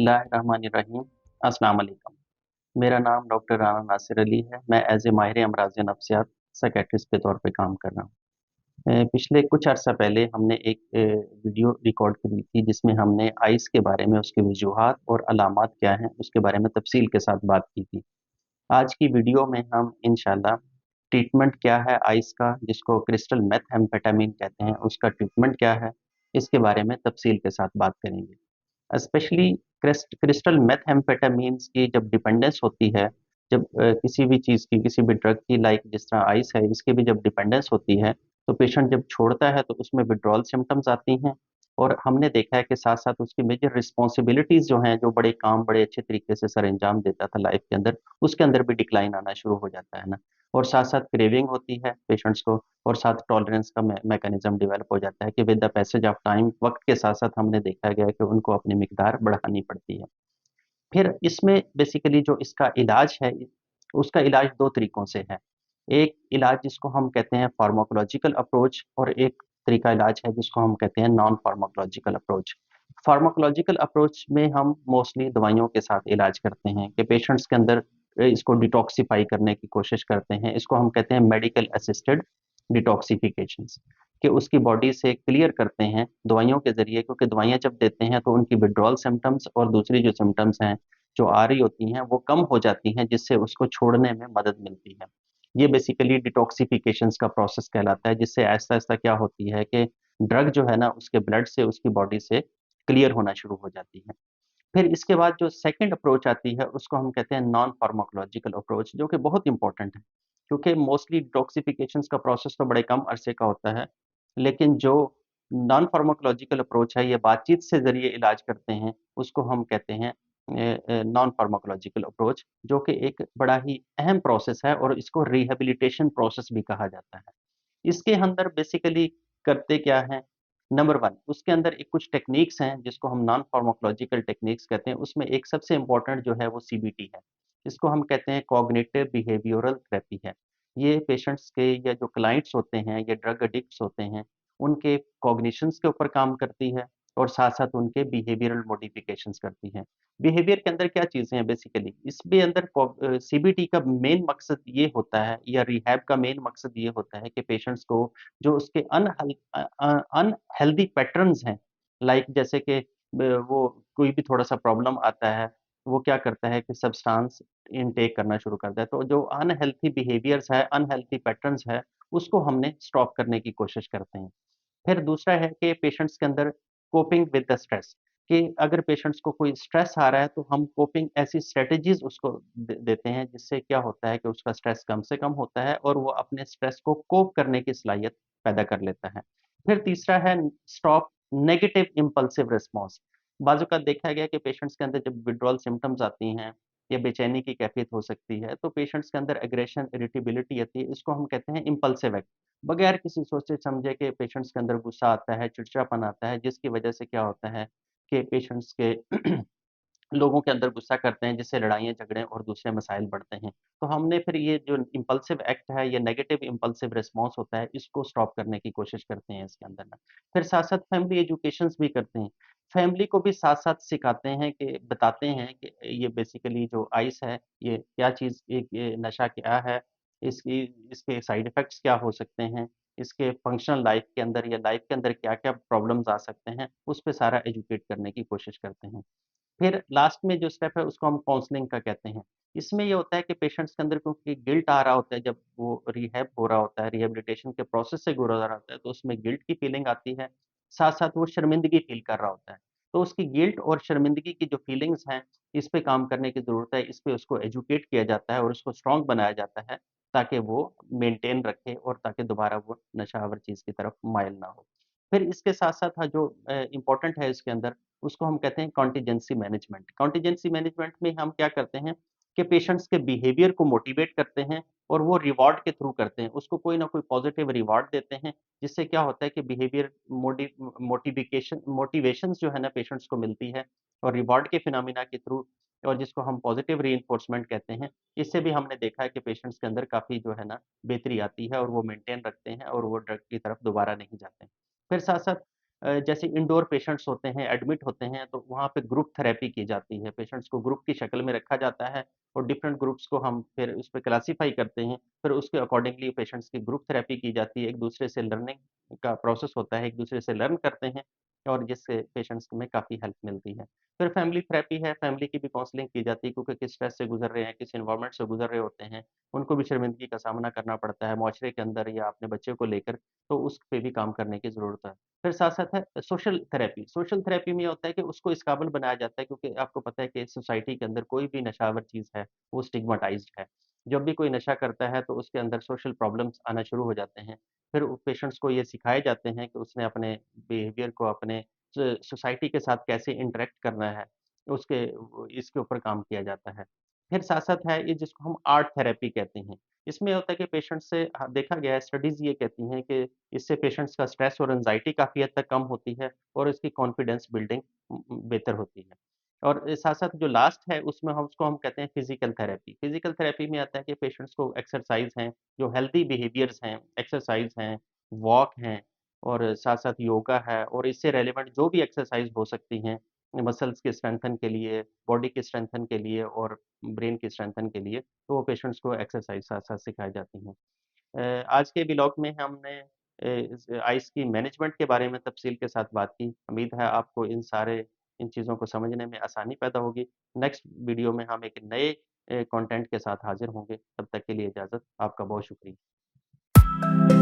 बिस्मिल्लाहिर्रहमानिर्रहीम। अस्सलाम वालेकुम। मेरा नाम डॉक्टर राना नासिर अली है। मैं एज ए माहिर अमराज नफ्सियात साइकेट्रिस्ट के तौर पे काम कर रहा हूँ। पिछले कुछ अर्सा पहले हमने एक वीडियो रिकॉर्ड करी थी जिसमें हमने आइस के बारे में, उसके वजूहात और अलामात क्या हैं, उसके बारे में तफसील के साथ बात की थी। आज की वीडियो में हम इंशाल्लाह ट्रीटमेंट क्या है आइस का, जिसको क्रिस्टल मेथएम्फेटामिन कहते हैं, उसका ट्रीटमेंट क्या है, इसके बारे में तफसील के साथ बात करेंगे। स्पेशली क्रिस्टल मेथएम्फेटामीन्स की जब डिपेंडेंस होती है, जब किसी भी चीज़ की, किसी भी ड्रग की, लाइक जिस तरह आइस है, इसकी भी जब डिपेंडेंस होती है तो पेशेंट जब छोड़ता है तो उसमें विड्रॉल सिम्टम्स आती हैं। और हमने देखा है कि साथ साथ उसकी मेजर रिस्पॉन्सिबिलिटीज़ जो हैं, जो बड़े काम बड़े अच्छे तरीके से सर अंजाम देता था लाइफ के अंदर, उसके अंदर भी डिक्लाइन आना शुरू हो जाता है ना। और साथ साथ क्रेविंग होती है पेशेंट्स को, और साथ टॉलरेंस का मैकेनिज्म डेवलप हो जाता है कि with the passage of time, वक्त के साथ साथ हमने देखा गया है कि उनको अपनी मिकदार बढ़ानी पड़ती है। फिर इसमें बेसिकली जो इसका इलाज है, उसका इलाज दो तरीकों से है। एक इलाज जिसको हम कहते हैं फार्माकोलॉजिकल अप्रोच, और एक तरीका इलाज है जिसको हम कहते हैं non pharmacological approach. Pharmacological approach में हम मोस्टली दवाइयों के साथ इलाज करते हैं कि पेशेंट्स के अंदर इसको डिटॉक्सिफाई करने की कोशिश करते हैं। इसको हम कहते हैं मेडिकल असिस्टेड डिटॉक्सिफिकेशंस, कि उसकी बॉडी से क्लियर करते हैं दवाइयों के ज़रिए, क्योंकि दवाइयाँ जब देते हैं तो उनकी विड्रॉल सिम्पटम्स और दूसरी जो सिम्पटम्स हैं जो आ रही होती हैं वो कम हो जाती हैं, जिससे उसको छोड़ने में मदद मिलती है। ये बेसिकली डिटॉक्सिफिकेशंस का प्रोसेस कहलाता है, जिससे आहिस्ता-आहिस्ता क्या होती है कि ड्रग जो है ना उसके ब्लड से, उसकी बॉडी से क्लियर होना शुरू हो जाती है। फिर इसके बाद जो सेकंड अप्रोच आती है उसको हम कहते हैं नॉन फार्माकोलॉजिकल अप्रोच, जो कि बहुत इंपॉर्टेंट है, क्योंकि मोस्टली डिटॉक्सिफिकेशंस का प्रोसेस तो बड़े कम अरसे का होता है, लेकिन जो नॉन फार्माकोलॉजिकल अप्रोच है, ये बातचीत से ज़रिए इलाज करते हैं, उसको हम कहते हैं नॉन फार्माकोलॉजिकल अप्रोच, जो कि एक बड़ा ही अहम प्रोसेस है और इसको रिहैबिलिटेशन प्रोसेस भी कहा जाता है। इसके अंदर बेसिकली करते क्या हैं, नंबर 1 उसके अंदर एक कुछ टेक्निक्स हैं जिसको हम नॉन फार्माकोलॉजिकल टेक्निक्स कहते हैं, उसमें एक सबसे इम्पोर्टेंट जो है वो सीबीटी है। इसको हम कहते हैं कॉग्निटिव बिहेवियरल थेरेपी है। ये पेशेंट्स के या जो क्लाइंट्स होते हैं या ड्रग एडिक्ट्स होते हैं, उनके कॉग्निशंस के ऊपर काम करती है और साथ-साथ उनके बिहेवियरल मॉडिफिकेशंस करती है। बिहेवियर के अंदर क्या चीज़ें हैं बेसिकली, इसके अंदर सीबीटी का मेन मकसद ये होता है, या रिहैब का मेन मकसद ये होता है कि पेशेंट्स को जो उसके अनहेल्दी पैटर्न्स हैं, लाइक जैसे कि वो कोई भी थोड़ा-सा प्रॉब्लम आता है, वो क्या करता है कि सब्सटेंस इनटेक करना शुरू करता है। तो जो अनहेल्थी बिहेवियर्स है, अनहेल्थी पैटर्न्स है, उसको हमने स्टॉप करने की कोशिश करते हैं। फिर दूसरा है कि पेशेंट्स के अंदर कोपिंग विद द स्ट्रेस, कि अगर पेशेंट्स को कोई स्ट्रेस आ रहा है तो हम कोपिंग ऐसी स्ट्रेटजीज उसको देते हैं, जिससे क्या होता है कि उसका स्ट्रेस कम से कम होता है और वो अपने स्ट्रेस को कोप करने की सलाहियत पैदा कर लेता है। फिर तीसरा है स्टॉप नेगेटिव इम्पल्सिव रिस्पॉन्स। बाजूका देखा गया कि पेशेंट्स के अंदर जब विड्रॉल सिम्टम्स आती हैं या बेचैनी की कैफियत हो सकती है, तो पेशेंट्स के अंदर एग्रेशन, इरिटेबिलिटी आती है, इसको हम कहते हैं इम्पल्सिव एक्ट। बगैर किसी सोचे समझे के पेशेंट्स के अंदर गुस्सा आता है, चिड़चिड़ापन आता है, जिसकी वजह से क्या होता है कि पेशेंट्स के लोगों के अंदर गुस्सा करते हैं, जिससे लड़ाइयाँ झगड़े और दूसरे मसाइल बढ़ते हैं। तो हमने फिर ये जो इम्पल्सिव एक्ट है, ये नेगेटिव इम्पल्सिव रिस्पॉन्स होता है, इसको स्टॉप करने की कोशिश करते हैं इसके अंदर ना। फिर साथ-साथ फैमिली एजुकेशंस भी करते हैं। फैमिली को भी साथ-साथ सिखाते हैं, कि बताते हैं कि ये बेसिकली जो आइस है, ये क्या चीज़, एक ये नशा क्या है, इसकी इसके साइड इफ़ेक्ट्स क्या हो सकते हैं, इसके फंक्शनल लाइफ़ के अंदर या लाइफ़ के अंदर क्या-क्या प्रॉब्लम्स आ सकते हैं, उस पे सारा एजुकेट करने की कोशिश करते हैं। फिर लास्ट में जो स्टेप है उसको हम काउंसलिंग का कहते हैं। इसमें ये होता है कि पेशेंट्स के अंदर क्योंकि गिल्ट आ रहा होता है, जब वो रिहैब हो रहा होता है, रिहैबिलिटेशन के प्रोसेस से गुज़र रहा होता है, तो उसमें गिल्ट की फीलिंग आती है, साथ-साथ वो शर्मिंदगी फ़ील कर रहा होता है। तो उसकी गिल्ट और शर्मिंदगी की जो फीलिंग्स हैं, इस पे काम करने की ज़रूरत है, इस पे उसको एजुकेट किया जाता है और उसको स्ट्रॉन्ग बनाया जाता है, ताकि वो मेंटेन रखे और ताकि दोबारा वो नशावर चीज़ की तरफ माइल ना हो। फिर इसके साथ-साथ जो इम्पोर्टेंट है इसके अंदर, उसको हम कहते हैं कॉन्टिजेंसी मैनेजमेंट। कॉन्टिजेंसी मैनेजमेंट में हम क्या करते हैं कि पेशेंट्स के बिहेवियर को मोटिवेट करते हैं और वो रिवार्ड के थ्रू करते हैं। उसको कोई ना कोई पॉजिटिव रिवार्ड देते हैं, जिससे क्या होता है कि बिहेवियर मोटिवेशंस जो है ना पेशेंट्स को मिलती है, और रिवार्ड के फिनोमिना के थ्रू, और जिसको हम पॉजिटिव रीइंफोर्समेंट कहते हैं। इससे भी हमने देखा है कि पेशेंट्स के अंदर काफ़ी जो है ना बेहतरी आती है और वो मेंटेन रखते हैं और वो ड्रग की तरफ दोबारा नहीं जाते हैं। फिर साथ-साथ जैसे इंडोर पेशेंट्स होते हैं, एडमिट होते हैं, तो वहाँ पे ग्रुप थेरेपी की जाती है। पेशेंट्स को ग्रुप की शक्ल में रखा जाता है और डिफरेंट ग्रुप्स को हम फिर उसपे क्लासिफ़ाई करते हैं। फिर उसके अकॉर्डिंगली पेशेंट्स की ग्रुप थेरेपी की जाती है। एक-दूसरे से लर्निंग का प्रोसेस होता है, एक-दूसरे से लर्न करते हैं और जिससे पेशेंट्स में काफ़ी हेल्प मिलती है। फिर फैमिली थेरेपी है, फैमिली की भी काउंसलिंग की जाती है क्योंकि किस स्ट्रेस से गुज़र रहे हैं, किस एनवायरनमेंट से गुज़र रहे होते हैं। उनको भी शर्मिंदगी का सामना करना पड़ता है मुआशरे के अंदर या अपने बच्चे को लेकर, तो उस पे भी काम करने की ज़रूरत है। फिर साथ-साथ है सोशल थेरेपी। सोशल थेरेपी में ये होता है कि उसको इस काबिल बनाया जाता है क्योंकि आपको पता है कि सोसाइटी के अंदर कोई भी नशावर चीज़ है, वो स्टिग्माटाइज़्ड है। जब भी कोई नशा करता है तो उसके अंदर सोशल प्रॉब्लम्स आना शुरू हो जाते हैं। फिर पेशेंट्स को ये सिखाए जाते हैं कि उसने अपने बिहेवियर को अपने सोसाइटी के साथ कैसे इंटरैक्ट करना है, उसके इसके ऊपर काम किया जाता है। फिर साथ-साथ है ये जिसको हम आर्ट थेरेपी कहते हैं। इसमें होता है कि पेशेंट से देखा गया है स्टडीज़ ये कहती हैं कि इससे पेशेंट्स का स्ट्रेस और एंग्ज़ायटी काफ़ी हद तक कम होती है और इसकी कॉन्फिडेंस बिल्डिंग बेहतर होती है। और साथ-साथ जो लास्ट है उसमें हम कहते हैं फिज़िकल थेरेपी। फिज़िकल थेरेपी में आता है कि पेशेंट्स को एक्सरसाइज़ हैं, जो हेल्दी बिहेवियर्स हैं, एक्सरसाइज़ हैं, वॉक हैं और साथ-साथ योगा है और इससे रिलेवेंट जो भी एक्सरसाइज़ हो सकती हैं, मसल्स के स्ट्रेंथन के लिए, बॉडी के स्ट्रेंथन के लिए और ब्रेन के स्ट्रेंथन के लिए, तो वो पेशेंट्स को एक्सरसाइज़ साथ-साथ सिखाई जाती हैं। आज के व्लॉग में हमने इस आइस की मैनेजमेंट के बारे में तफ़सील के साथ बात की। उम्मीद है आपको इन चीज़ों को समझने में आसानी पैदा होगी। नेक्स्ट वीडियो में हम एक नए कंटेंट के साथ हाज़िर होंगे। तब तक के लिए इजाज़त। आपका बहुत शुक्रिया।